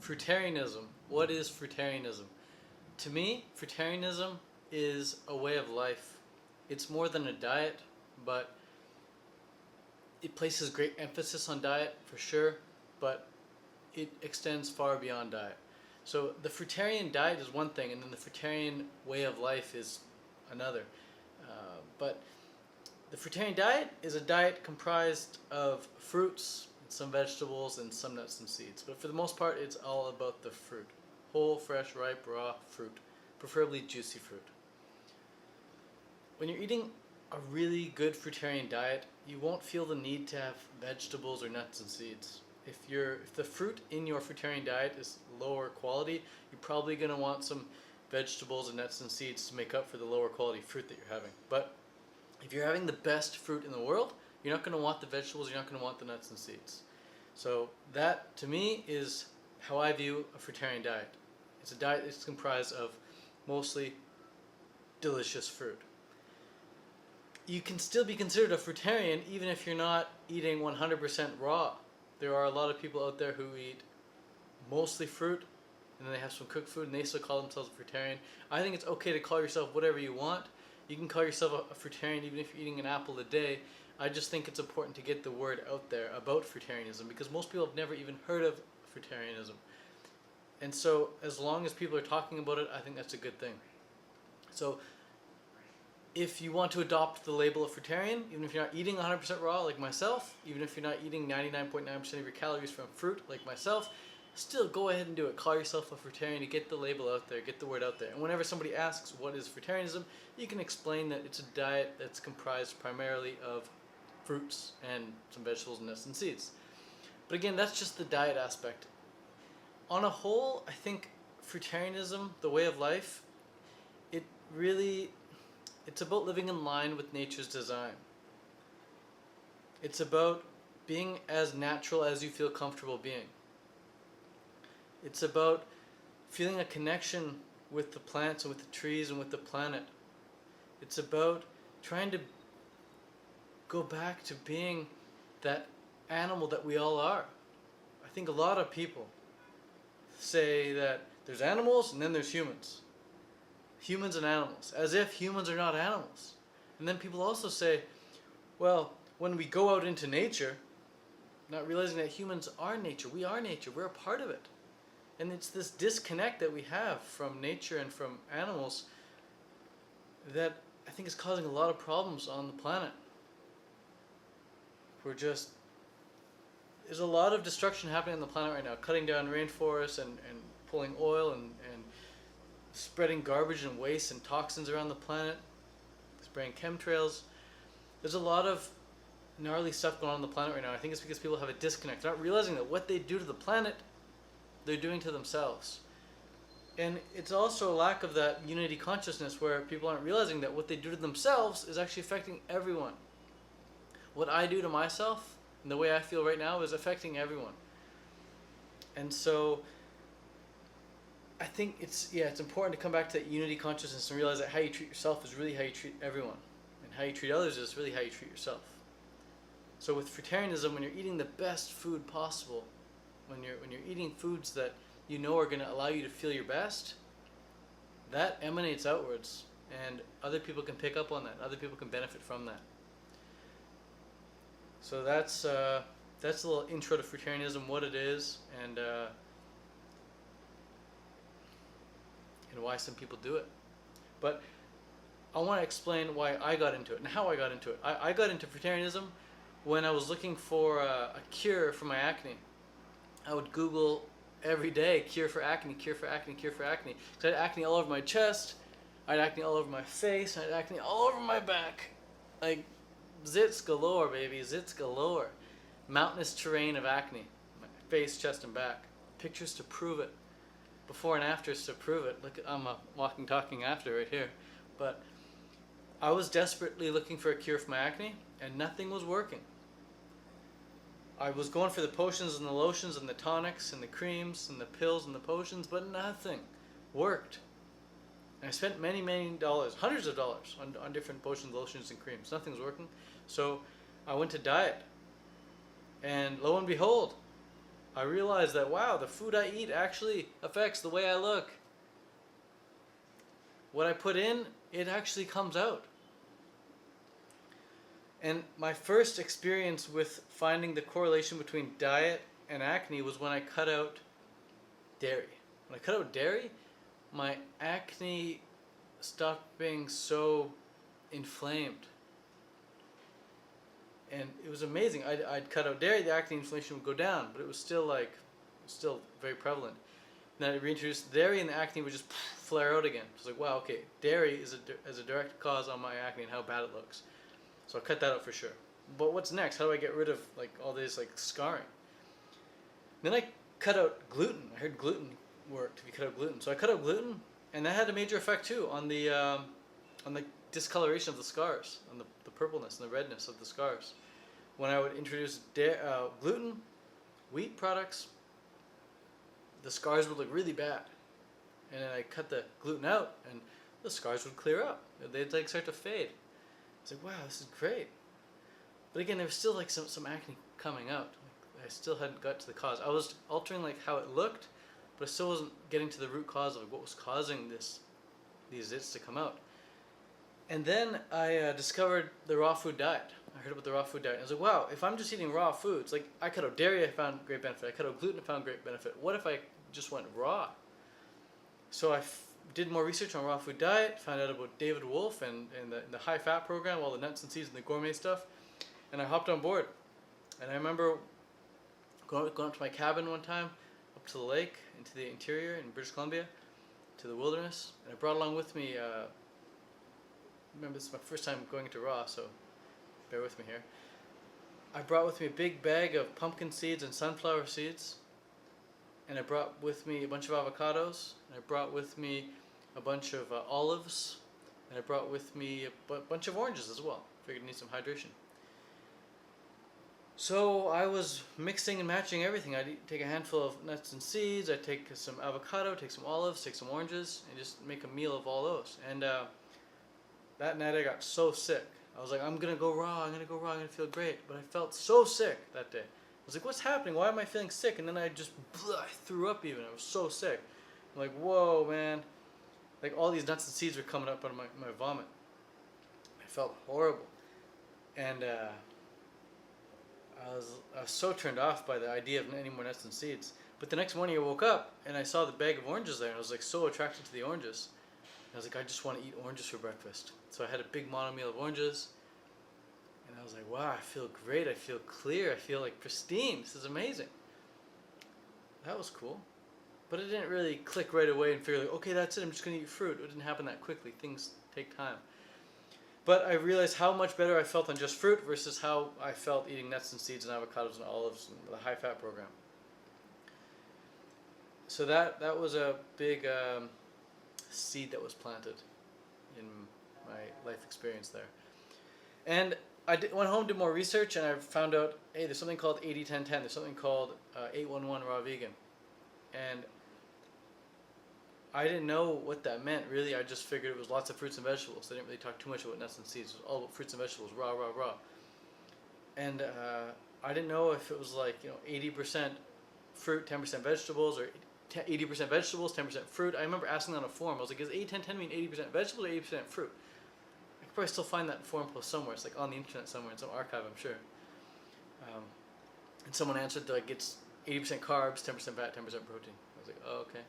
Fruitarianism. What is fruitarianism? To me, fruitarianism is a way of life. It's more than a diet, but it places great emphasis on diet for sure, but it extends far beyond diet. So the fruitarian diet is one thing, and then the fruitarian way of life is another. But the fruitarian diet is a diet comprised of fruits, some vegetables, and some nuts and seeds. But for the most part, it's all about the fruit. Whole, fresh, ripe, raw fruit. Preferably juicy fruit. When you're eating a really good fruitarian diet, you won't feel the need to have vegetables or nuts and seeds. If the fruit in your fruitarian diet is lower quality, you're probably going to want some vegetables and nuts and seeds to make up for the lower quality fruit that you're having. But if you're having the best fruit in the world, you're not going to want the vegetables, you're not going to want the nuts and seeds. So that, to me, is how I view a fruitarian diet. It's a diet that's comprised of mostly delicious fruit. You can still be considered a fruitarian even if you're not eating 100% raw. There are a lot of people out there who eat mostly fruit, and then they have some cooked food, and they still call themselves a fruitarian. I think it's okay to call yourself whatever you want. You can call yourself a fruitarian even if you're eating an apple a day. I just think it's important to get the word out there about fruitarianism, because most people have never even heard of fruitarianism. And so as long as people are talking about it, I think that's a good thing. So if you want to adopt the label of fruitarian, even if you're not eating 100% raw like myself, even if you're not eating 99.9% of your calories from fruit like myself, still go ahead and do it. Call yourself a fruitarian to get the label out there, get the word out there. And whenever somebody asks what is fruitarianism, you can explain that it's a diet that's comprised primarily of fruits and some vegetables and nuts and seeds. But again, that's just the diet aspect. On a whole, I think fruitarianism, the way of life, it's about living in line with nature's design. It's about being as natural as you feel comfortable being. It's about feeling a connection with the plants and with the trees and with the planet. It's about trying to go back to being that animal that we all are. I think a lot of people say that there's animals and then there's humans. Humans and animals, as if humans are not animals. And then people also say, well, when we go out into nature, not realizing that humans are nature, we are nature, we're a part of it. And it's this disconnect that we have from nature and from animals that I think is causing a lot of problems on the planet. There's a lot of destruction happening on the planet right now, cutting down rainforests and pulling oil and spreading garbage and waste and toxins around the planet, spraying chemtrails. There's a lot of gnarly stuff going on the planet right now. I think it's because people have a disconnect. They're not realizing that what they do to the planet, they're doing to themselves. And it's also a lack of that unity consciousness where people aren't realizing that what they do to themselves is actually affecting everyone. What I do to myself and the way I feel right now is affecting everyone. And so I think it's important to come back to that unity consciousness and realize that how you treat yourself is really how you treat everyone. And how you treat others is really how you treat yourself. So with fruitarianism, when you're eating the best food possible, when you're eating foods that you know are going to allow you to feel your best, that emanates outwards, and other people can pick up on that. Other people can benefit from that. So that's a little intro to fruitarianism, what it is, and why some people do it. But I want to explain why I got into it and how I got into it. I got into fruitarianism when I was looking for a cure for my acne. I would Google every day, cure for acne, cure for acne, cure for acne. Because I had acne all over my chest, I had acne all over my face, I had acne all over my back. Like, zits galore, baby, zits galore. Mountainous terrain of acne. My face, chest, and back. Pictures to prove it. Before and afters to prove it. Look, I'm a walking, talking after right here. But I was desperately looking for a cure for my acne, and nothing was working. I was going for the potions and the lotions and the tonics and the creams and the pills and the potions, but nothing worked. And I spent many, many dollars, hundreds of dollars on different potions, lotions, and creams. Nothing's working. So I went to diet. And lo and behold, I realized that, wow, the food I eat actually affects the way I look. What I put in, it actually comes out. And my first experience with finding the correlation between diet and acne was when I cut out dairy. When I cut out dairy, my acne stopped being so inflamed. And it was amazing. I'd cut out dairy, the acne inflammation would go down, but it was still very prevalent. And then I reintroduced dairy, and the acne would just flare out again. So I was like, wow, okay, dairy is a direct cause on my acne and how bad it looks. So I cut that out for sure. But what's next? How do I get rid of like all this like scarring? Then I cut out gluten. I heard gluten worked if you cut out gluten. So I cut out gluten, and that had a major effect too on the discoloration of the scars, on the purpleness and the redness of the scars. When I would introduce gluten, wheat products, the scars would look really bad. And then I cut the gluten out, and the scars would clear up. They'd like start to fade. It's like, wow, this is great. But again, there was still like some acne coming out. Like, I still hadn't got to the cause. I was altering like how it looked, but I still wasn't getting to the root cause of what was causing these zits to come out. And then I discovered the raw food diet. I heard about the raw food diet. I was like, wow, if I'm just eating raw foods, like I cut out dairy, I found great benefit. I cut out gluten, I found great benefit. What if I just went raw? So I did more research on raw food diet, found out about David Wolfe and the high fat program, all the nuts and seeds and the gourmet stuff, and I hopped on board. And I remember going up to my cabin one time, up to the lake, into the interior in British Columbia, to the wilderness, and I brought along with me, remember this is my first time going into raw, so bear with me here. I brought with me a big bag of pumpkin seeds and sunflower seeds, and I brought with me a bunch of avocados, and I brought with me a bunch of olives, and I brought with me a bunch of oranges as well. Figured I need some hydration. So I was mixing and matching everything. I'd take a handful of nuts and seeds, I'd take some avocado, take some olives, take some oranges, and just make a meal of all those. And that night I got so sick. I was like, I'm going to go raw, I'm going to feel great. But I felt so sick that day. I was like, what's happening? Why am I feeling sick? And then I just I threw up even. I was so sick. I'm like, whoa, man. Like all these nuts and seeds were coming up out of my vomit. I felt horrible. And I was so turned off by the idea of any more nuts and seeds. But the next morning I woke up and I saw the bag of oranges there, and I was like so attracted to the oranges. And I was like, I just want to eat oranges for breakfast. So I had a big mono meal of oranges, and I was like, wow, I feel great, I feel clear, I feel like pristine, this is amazing. That was cool. But it didn't really click right away and figure like, okay, that's it, I'm just going to eat fruit. It didn't happen that quickly, things take time. But I realized how much better I felt on just fruit versus how I felt eating nuts and seeds and avocados and olives and the high fat program. So that was a big seed that was planted in my life experience there. And I went home, did more research, and I found out, hey, there's something called 80-10-10. There's something called 811 Raw Vegan. And I didn't know what that meant, really. I just figured it was lots of fruits and vegetables. They didn't really talk too much about nuts and seeds. It was all about fruits and vegetables, raw. And I didn't know if it was like, 80% fruit, 10% vegetables, or 80% vegetables, 10% fruit. I remember asking on a forum, I was like, does 80-10-10 mean 80% vegetables or 80% fruit? I could probably still find that forum post somewhere. It's like on the internet somewhere, in some archive, I'm sure. And someone answered, like, it's 80% carbs, 10% fat, 10% protein. I was like, oh, okay.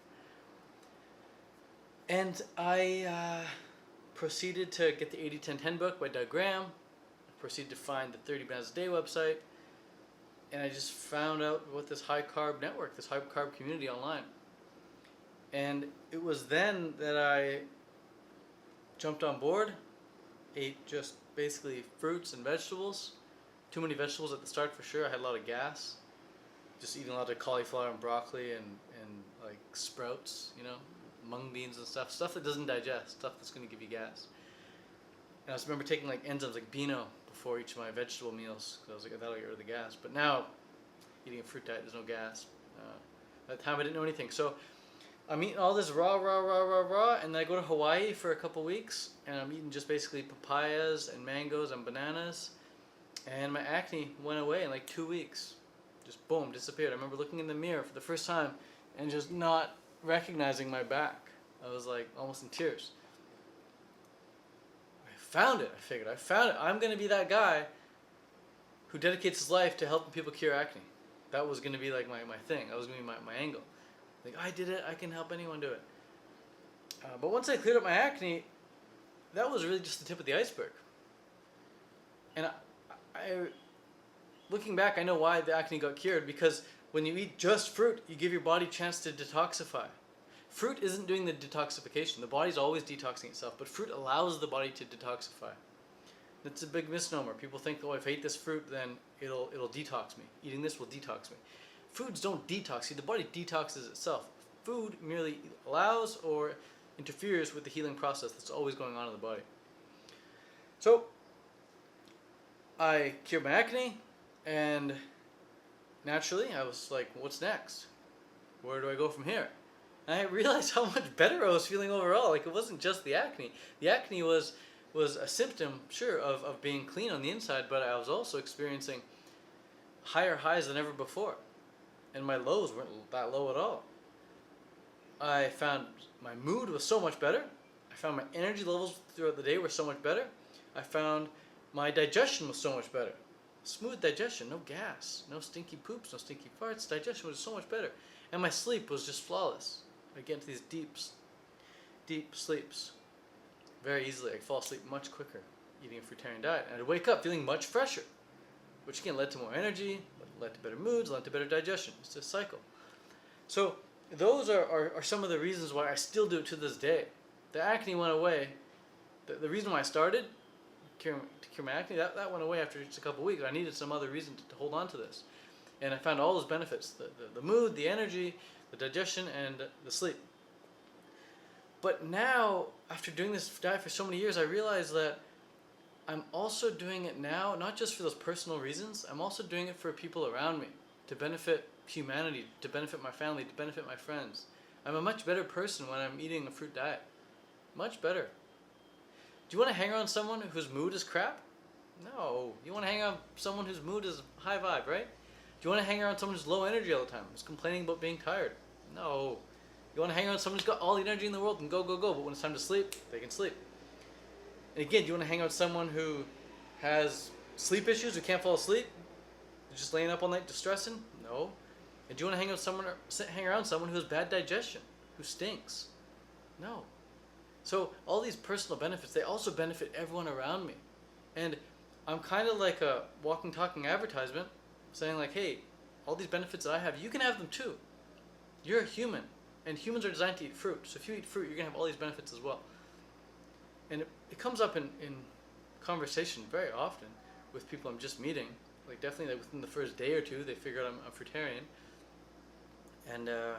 And I proceeded to get the 80-10-10 book by Doug Graham. I proceeded to find the 30 Bananas a Day website. And I just found out what this high carb network, this high carb community online. And it was then that I jumped on board, ate just basically fruits and vegetables. Too many vegetables at the start for sure. I had a lot of gas. Just eating a lot of cauliflower and broccoli and like sprouts, mung beans and stuff that doesn't digest, stuff that's going to give you gas. And I just remember taking like enzymes like Beano before each of my vegetable meals, because I was like, that'll get rid of the gas. But now, eating a fruit diet, there's no gas. At the time, I didn't know anything. So I'm eating all this raw, and then I go to Hawaii for a couple weeks, and I'm eating just basically papayas and mangoes and bananas, and my acne went away in like 2 weeks. Just boom, disappeared. I remember looking in the mirror for the first time and just not recognizing my back. I was like almost in tears. I found it. I figured I found it. I'm going to be that guy who dedicates his life to helping people cure acne. That was going to be like my thing. That was going to be my angle. Like, I did it. I can help anyone do it. But once I cleared up my acne, that was really just the tip of the iceberg. And looking back, I know why the acne got cured, because when you eat just fruit, you give your body a chance to detoxify. Fruit isn't doing the detoxification. The body's always detoxing itself, but fruit allows the body to detoxify. That's a big misnomer. People think, oh, if I eat this fruit, then it'll detox me. Eating this will detox me. Foods don't detox you. The body detoxes itself. Food merely allows or interferes with the healing process that's always going on in the body. So, I cured my acne, and naturally, I was like, what's next? Where do I go from here? And I realized how much better I was feeling overall. Like, it wasn't just the acne. The acne was a symptom, sure, of being clean on the inside, but I was also experiencing higher highs than ever before. And my lows weren't that low at all. I found my mood was so much better. I found my energy levels throughout the day were so much better. I found my digestion was so much better. Smooth digestion, no gas, no stinky poops, no stinky farts. Digestion was so much better. And my sleep was just flawless. I get into these deep sleeps very easily. I fall asleep much quicker eating a fruitarian diet. And I'd wake up feeling much fresher, which again led to more energy, led to better moods, led to better digestion. It's a cycle. So those are some of the reasons why I still do it to this day. The acne went away. The reason why I started to cure my acne, that went away after just a couple of weeks. I needed some other reason to hold on to this. And I found all those benefits, the mood, the energy, the digestion, and the sleep. But now, after doing this diet for so many years, I realize that I'm also doing it now, not just for those personal reasons, I'm also doing it for people around me, to benefit humanity, to benefit my family, to benefit my friends. I'm a much better person when I'm eating a fruit diet. Much better. Do you want to hang around someone whose mood is crap? No. You want to hang around someone whose mood is high vibe, right? Do you want to hang around someone who's low energy all the time, who's complaining about being tired? No. You want to hang around someone who's got all the energy in the world and go, but when it's time to sleep, they can sleep. And again, do you want to hang out with someone who has sleep issues, who can't fall asleep? They're just laying up all night distressing? No. And do you want to hang around someone who has bad digestion, who stinks? No. So all these personal benefits, they also benefit everyone around me. And I'm kind of like a walking, talking advertisement saying like, hey, all these benefits that I have, you can have them too. You're a human, and humans are designed to eat fruit. So if you eat fruit, you're going to have all these benefits as well. And it comes up in conversation very often with people I'm just meeting. Like definitely like within the first day or two, they figure out I'm a fruitarian. And a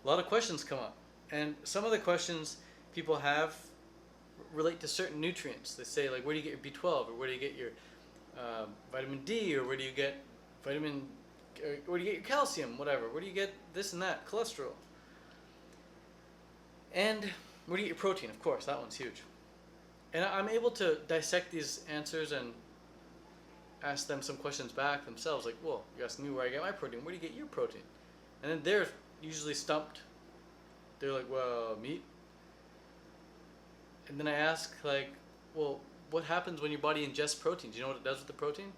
lot of questions come up. And some of the questions people have relate to certain nutrients. They say like, where do you get your B12? Or where do you get your vitamin D? Or where do you get where do you get your calcium? Whatever. Where do you get this and that? Cholesterol. And where do you get your protein? Of course, that one's huge. And I'm able to dissect these answers and ask them some questions back themselves. Like, well, you're asking me where I get my protein. Where do you get your protein? And then they're usually stumped. They're like, well, meat. And then I ask, like, well, what happens when your body ingests protein? Do you know what it does with the protein?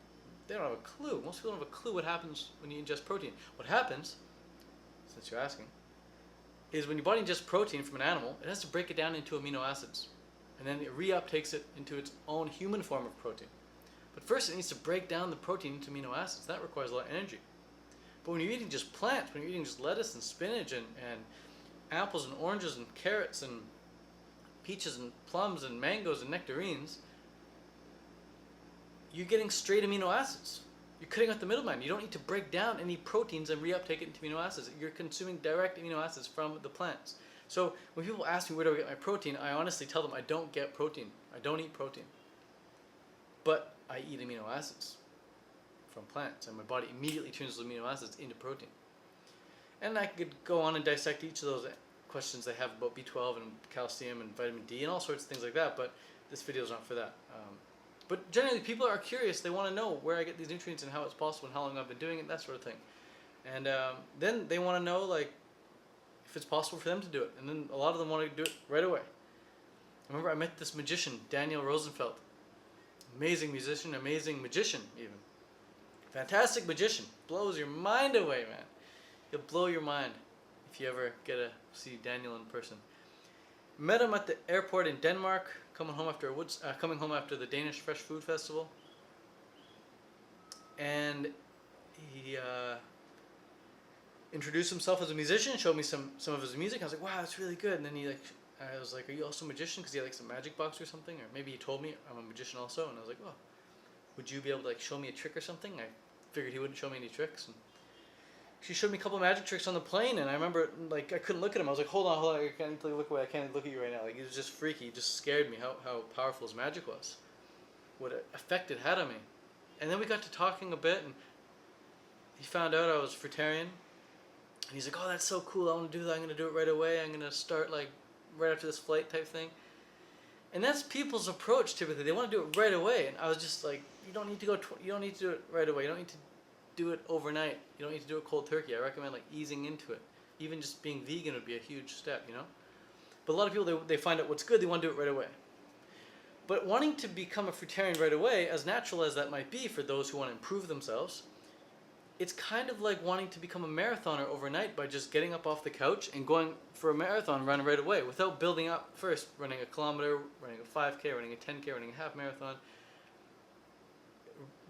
They don't have a clue. Most people don't have a clue what happens when you ingest protein. What happens, since you're asking, is when your body ingests protein from an animal, it has to break it down into amino acids. And then it reuptakes it into its own human form of protein. But first it needs to break down the protein into amino acids. That requires a lot of energy. But when you're eating just plants, when you're eating just lettuce and spinach and apples and oranges and carrots and peaches and plums and mangoes and nectarines, you're getting straight amino acids. You're cutting out the middleman. You don't need to break down any proteins and reuptake it into amino acids. You're consuming direct amino acids from the plants. So when people ask me where do I get my protein, I honestly tell them I don't get protein. I don't eat protein. But I eat amino acids from plants, and my body immediately turns those amino acids into protein. And I could go on and dissect each of those questions they have about B12 and calcium and vitamin D and all sorts of things like that, but this video is not for that. But generally, people are curious. They want to know where I get these nutrients and how it's possible and how long I've been doing it, that sort of thing. And then they want to know like if it's possible for them to do it. And then a lot of them want to do it right away. I remember I met this magician, Daniel Rosenfeld. Amazing musician, amazing magician even. Fantastic magician. Blows your mind away, man. He'll blow your mind if you ever get to see Daniel in person. Met him at the airport in Denmark, coming home after the Danish Fresh Food Festival. And he introduced himself as a musician, showed me some of his music. I was like, wow, that's really good. And then I was like, are you also a magician? Because he had like some magic box or something. Or maybe he told me I'm a magician also. And I was like, well, would you be able to like show me a trick or something? I figured he wouldn't show me any tricks. And she showed me a couple of magic tricks on the plane, and I remember like I couldn't look at him. I was like, hold on, I can't look away. I can't look at you right now. Like, it was just freaky. It just scared me how powerful his magic was, what effect it had on me. And then we got to talking a bit, and he found out I was fruitarian, and he's like, oh, that's so cool. I want to do that. I'm gonna do it right away. I'm gonna start like right after this flight type thing. And that's people's approach typically. They want to do it right away, and I was just like, you don't need to go. You don't need to do it right away. You don't need to do it overnight. You don't need to do it cold turkey. I recommend like easing into it. Even just being vegan would be a huge step, you know? But a lot of people, they find out what's good, they want to do it right away. But wanting to become a fruitarian right away, as natural as that might be for those who want to improve themselves, it's kind of like wanting to become a marathoner overnight by just getting up off the couch and going for a marathon run right away without building up first, running a kilometer, running a 5K, running a 10K, running a half marathon.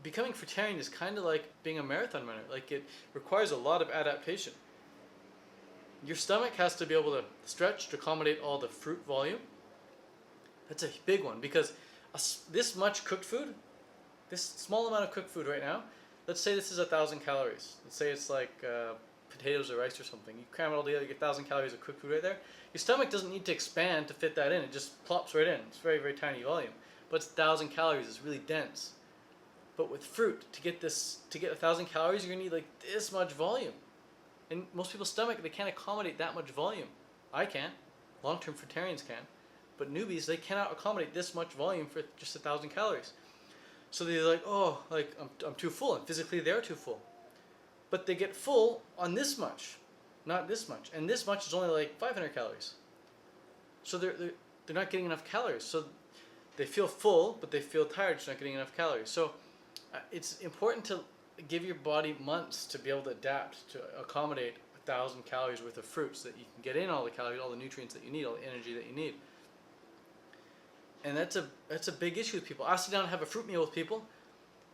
Becoming fruitarian is kind of like being a marathon runner. Like, it requires a lot of adaptation. Your stomach has to be able to stretch to accommodate all the fruit volume. That's a big one, because this much cooked food, this small amount of cooked food right now, let's say this is 1,000 calories. Let's say it's like potatoes or rice or something. You cram it all together, you get 1,000 calories of cooked food right there. Your stomach doesn't need to expand to fit that in. It just plops right in. It's very, very tiny volume. But it's 1,000 calories. It's really dense. But with fruit, to get 1,000 calories, you're gonna need like this much volume. And most people's stomach, they can't accommodate that much volume. I can. Long-term fruitarians can. But newbies, they cannot accommodate this much volume for just 1,000 calories. So they're like, oh, like I'm too full. And physically, they're too full. But they get full on this much, not this much. And this much is only like 500 calories. So they're not getting enough calories. So they feel full, but they feel tired, just not getting enough calories. So it's important to give your body months to be able to adapt to accommodate 1,000 calories worth of fruit so that you can get in all the calories, all the nutrients that you need, all the energy that you need. And that's a big issue with people. I sit down and have a fruit meal with people,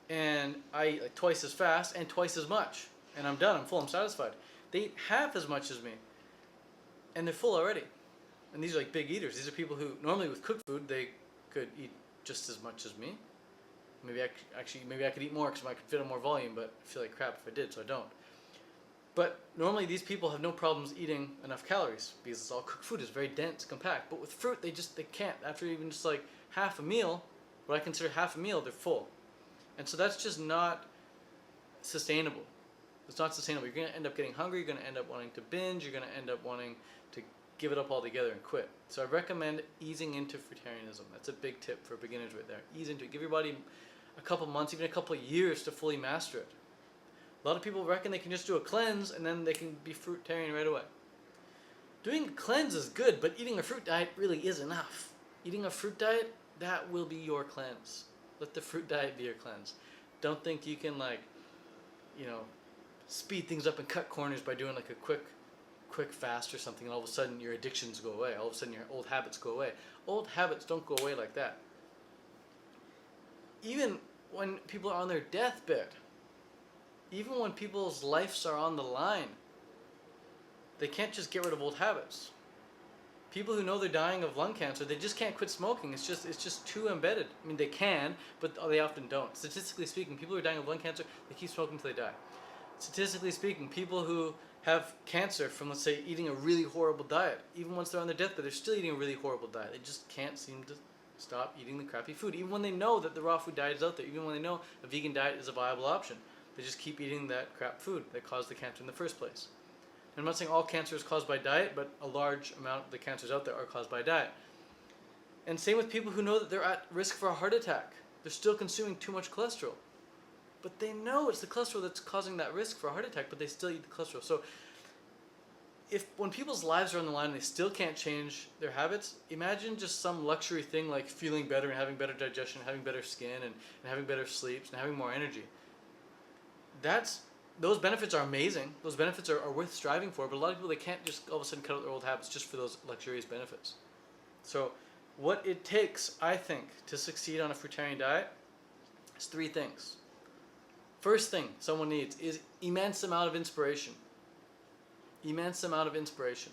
and I eat like twice as fast and twice as much, and I'm done. I'm full. I'm satisfied. They eat half as much as me, and they're full already. And these are like big eaters. These are people who normally with cooked food they could eat just as much as me. Maybe I could eat more because I could fit in more volume, but I feel like crap if I did, so I don't. But normally these people have no problems eating enough calories because it's all cooked food. It's very dense, compact. But with fruit, they can't. After even just like half a meal, what I consider half a meal, they're full. And so that's just not sustainable. It's not sustainable. You're going to end up getting hungry. You're going to end up wanting to binge. You're going to end up wanting to give it up altogether and quit. So I recommend easing into fruitarianism. That's a big tip for beginners right there. Ease into it. Give your body a couple months, even a couple of years to fully master it. A lot of people reckon they can just do a cleanse and then they can be fruitarian right away. Doing a cleanse is good, but eating a fruit diet really is enough. Eating a fruit diet, that will be your cleanse. Let the fruit diet be your cleanse. Don't think you can speed things up and cut corners by doing like a quick fast or something, and all of a sudden your addictions go away. All of a sudden your old habits go away. Old habits don't go away like that. Even when people are on their deathbed, even when people's lives are on the line, they can't just get rid of old habits. People who know they're dying of lung cancer, they just can't quit smoking. It's just too embedded. I mean, they can, but they often don't. Statistically speaking, people who are dying of lung cancer, they keep smoking until they die. Statistically speaking, people who have cancer from, let's say, eating a really horrible diet, even once they're on their deathbed, they're still eating a really horrible diet. They just can't seem to stop eating the crappy food, even when they know that the raw food diet is out there, even when they know a vegan diet is a viable option. They just keep eating that crap food that caused the cancer in the first place. And I'm not saying all cancer is caused by diet, but a large amount of the cancers out there are caused by diet. And same with people who know that they're at risk for a heart attack. They're still consuming too much cholesterol. But they know it's the cholesterol that's causing that risk for a heart attack, but they still eat the cholesterol. So when people's lives are on the line and they still can't change their habits, imagine just some luxury thing like feeling better and having better digestion, having better skin, and having better sleeps, and having more energy. Those benefits are amazing. Those benefits are worth striving for, but a lot of people, they can't just all of a sudden cut out their old habits just for those luxurious benefits. So what it takes, I think, to succeed on a fruitarian diet is 3 things. First thing someone needs is immense amount of inspiration. Immense amount of inspiration.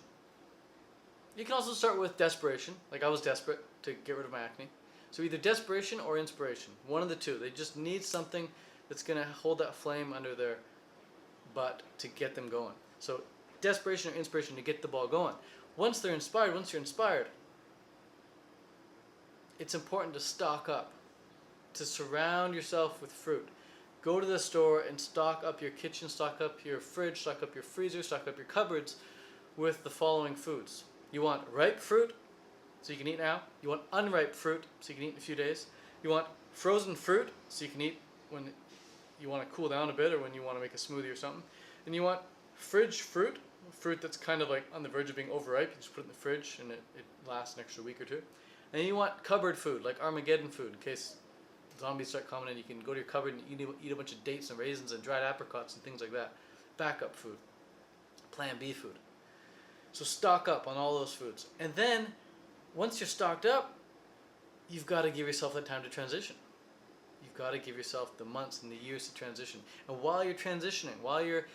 You can also start with desperation. Like I was desperate to get rid of my acne. So either desperation or inspiration. One of the two. They just need something that's going to hold that flame under their butt to get them going. So desperation or inspiration to get the ball going. Once you're inspired, it's important to stock up. To surround yourself with fruit. Go to the store and stock up your kitchen, stock up your fridge, stock up your freezer, stock up your cupboards with the following foods. You want ripe fruit, so you can eat now. You want unripe fruit, so you can eat in a few days. You want frozen fruit, so you can eat when you want to cool down a bit or when you want to make a smoothie or something. And you want fridge fruit that's kind of like on the verge of being overripe. You just put it in the fridge and it lasts an extra week or two. And you want cupboard food, like Armageddon food, in case zombies start coming in. You can go to your cupboard and eat a bunch of dates and raisins and dried apricots and things like that. Backup food. Plan B food. So stock up on all those foods. And then, once you're stocked up, you've got to give yourself that time to transition. You've got to give yourself the months and the years to transition. And while you're transitioning, while you're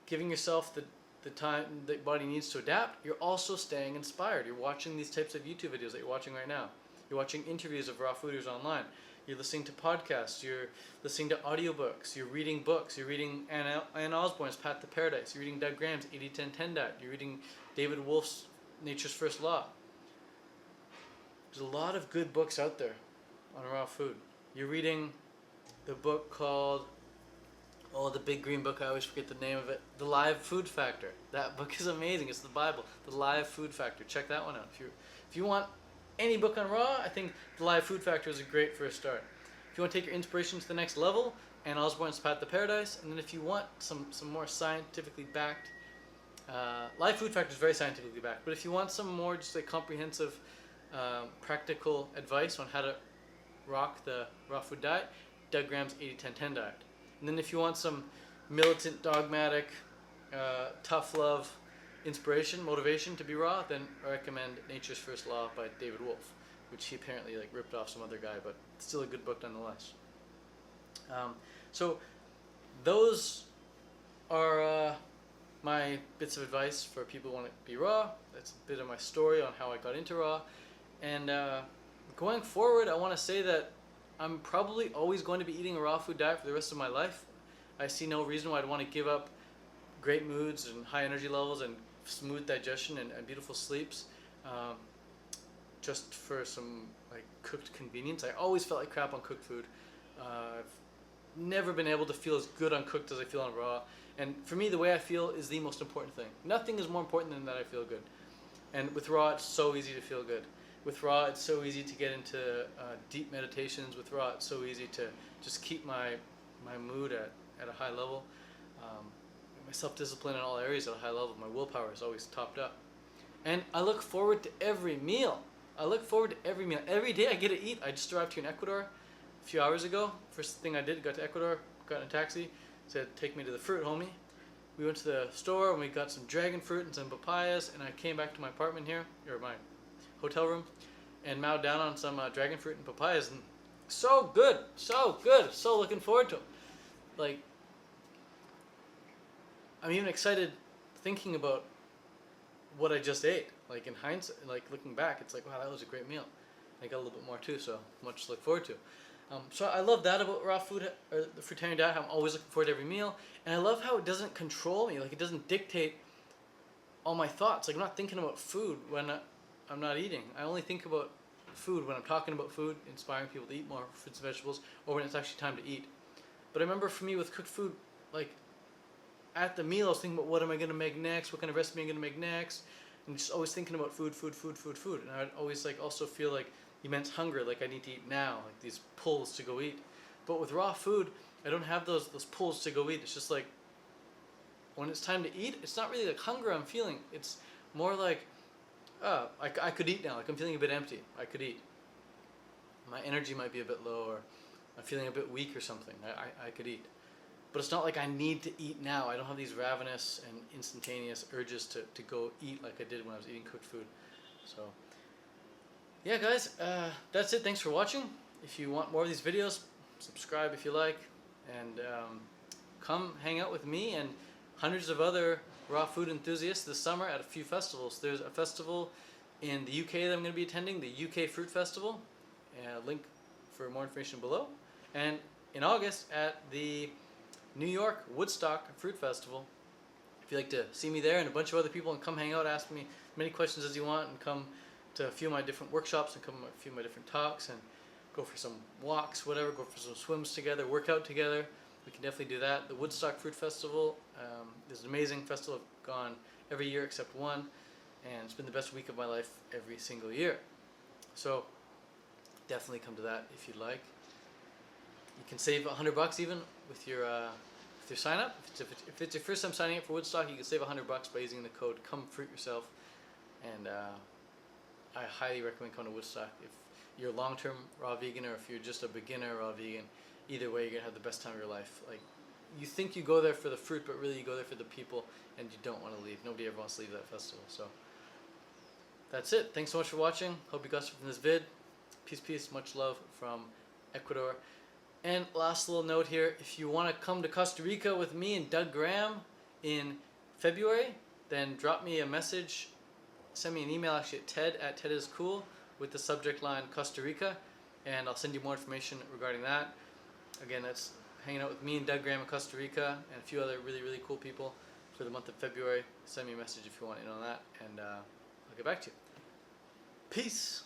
giving yourself the time the body needs to adapt, you're also staying inspired. You're watching these types of YouTube videos that you're watching right now. You're watching interviews of raw fooders online. You're listening to podcasts, you're listening to audiobooks, you're reading books, you're reading Ann Osborne's Path to Paradise, you're reading Doug Graham's 80-10-10 diet, you're reading David Wolf's Nature's First Law. There's a lot of good books out there on raw food. You're reading the book called, the big green book, I always forget the name of it, The Live Food Factor. That book is amazing. It's the Bible, The Live Food Factor. Check that one out. If you want any book on raw, I think The Live Food Factor is a great first start. If you want to take your inspiration to the next level, Ann Osborne's Path to Paradise. And then if you want some more scientifically backed, Live Food Factor is very scientifically backed, but if you want some more just like comprehensive, practical advice on how to rock the raw food diet, Doug Graham's 80-10-10 diet. And then if you want some militant, dogmatic, tough love, inspiration, motivation to be raw, then I recommend Nature's First Law by David Wolf, which he apparently ripped off some other guy, but it's still a good book nonetheless. So those are my bits of advice for people who want to be raw. That's a bit of my story on how I got into raw. And going forward, I want to say that I'm probably always going to be eating a raw food diet for the rest of my life. I see no reason why I'd want to give up great moods and high energy levels and smooth digestion and beautiful sleeps just for some cooked convenience. I always felt like crap on cooked food. I've never been able to feel as good on cooked as I feel on raw. And for me, the way I feel is the most important thing. Nothing is more important than that I feel good. And with raw, it's so easy to feel good. With raw, it's so easy to get into deep meditations. With raw, it's so easy to just keep my mood at a high level. My self-discipline in all areas at a high level. My willpower is always topped up. And I look forward to every meal. Every day I get to eat. I just arrived here in Ecuador a few hours ago. First thing I did, got to Ecuador, got in a taxi, said, take me to the fruit, homie. We went to the store and we got some dragon fruit and some papayas, and I came back to my apartment here, or my hotel room, and mowed down on some dragon fruit and papayas, and so good, so looking forward to them. I'm even excited thinking about what I just ate. In hindsight, looking back, it's wow, that was a great meal. I got a little bit more too, so much to look forward to. So I love that about raw food, or the fruitarian diet. I'm always looking forward to every meal, and I love how it doesn't control me. It doesn't dictate all my thoughts. I'm not thinking about food when I'm not eating. I only think about food when I'm talking about food, inspiring people to eat more fruits and vegetables, or when it's actually time to eat. But I remember for me with cooked food, at the meal, I was thinking about what am I going to make next, what kind of recipe I'm going to make next, and just always thinking about food. And I'd always also feel immense hunger, like I need to eat now, like these pulls to go eat. But with raw food, I don't have those pulls to go eat. It's just like when it's time to eat, it's not really like hunger I'm feeling. It's more like, I could eat now. Like I'm feeling a bit empty. I could eat. My energy might be a bit low, or I'm feeling a bit weak or something. I could eat. But it's not like I need to eat now. I don't have these ravenous and instantaneous urges to go eat like I did when I was eating cooked food. So, yeah, guys, that's it. Thanks for watching. If you want more of these videos, subscribe if you like. And come hang out with me and hundreds of other raw food enthusiasts this summer at a few festivals. There's a festival in the UK that I'm going to be attending, the UK Fruit Festival. Link for more information below. And in August at the New York Woodstock Fruit Festival. If you'd like to see me there and a bunch of other people and come hang out, ask me as many questions as you want, and come to a few of my different workshops and come to a few of my different talks and go for some walks, whatever, go for some swims together, work out together, we can definitely do that. The Woodstock Fruit Festival is an amazing festival. I've gone every year except one, and it's been the best week of my life every single year. So definitely come to that if you'd like. You can save $100 even with your sign up. If it's your first time signing up for Woodstock, you can save $100 by using the code COMEFRUIT-YOURSELF. And I highly recommend coming to Woodstock. If you're a long-term raw vegan or if you're just a beginner raw vegan, either way you're gonna have the best time of your life. Like, you think you go there for the fruit, but really you go there for the people, and you don't want to leave. Nobody ever wants to leave that festival. So that's it. Thanks so much for watching. Hope you got something from this vid. Peace, peace. Much love from Ecuador. And last little note here, if you want to come to Costa Rica with me and Doug Graham in February, then drop me a message, send me an email actually at ted@tediscool with the subject line Costa Rica, and I'll send you more information regarding that. Again, that's hanging out with me and Doug Graham in Costa Rica and a few other really, really cool people for the month of February. Send me a message if you want in on that, and I'll get back to you. Peace!